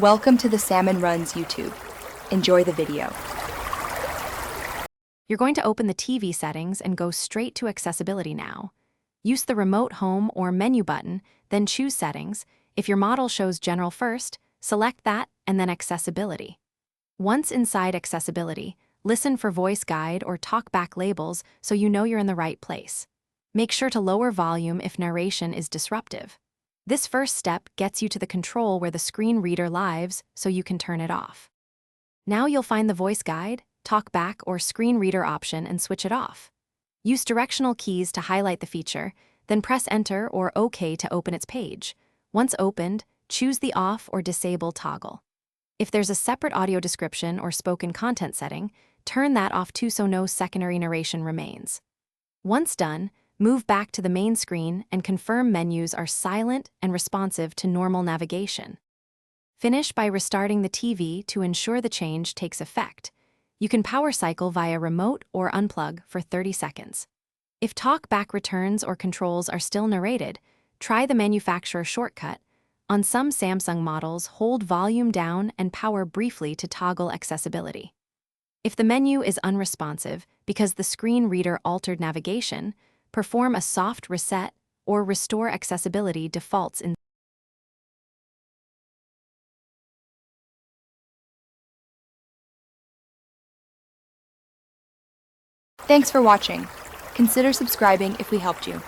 Welcome to the Salmon Runs YouTube. Enjoy the video. You're going to open the TV settings and go straight to accessibility now. Use the remote home or menu button, then choose settings. If your model shows general first, select that and then accessibility. Once inside accessibility, listen for voice guide or talkback labels so you know you're in the right place. Make sure to lower volume if narration is disruptive. This first step gets you to the control where the screen reader lives so you can turn it off. Now you'll find the voice guide, talkback, or screen reader option and switch it off. Use directional keys to highlight the feature, then press Enter or OK to open its page. Once opened, choose the off or disable toggle. If there's a separate audio description or spoken content setting, turn that off too so no secondary narration remains. Once done, move back to the main screen and confirm menus are silent and responsive to normal navigation. Finish by restarting the TV to ensure the change takes effect. You can power cycle via remote or unplug for 30 seconds. If talkback returns or controls are still narrated, try the manufacturer shortcut. On some Samsung models, hold volume down and power briefly to toggle accessibility. If the menu is unresponsive because the screen reader altered navigation, perform a soft reset or restore accessibility defaults in. Thanks for watching. Consider subscribing if we helped you.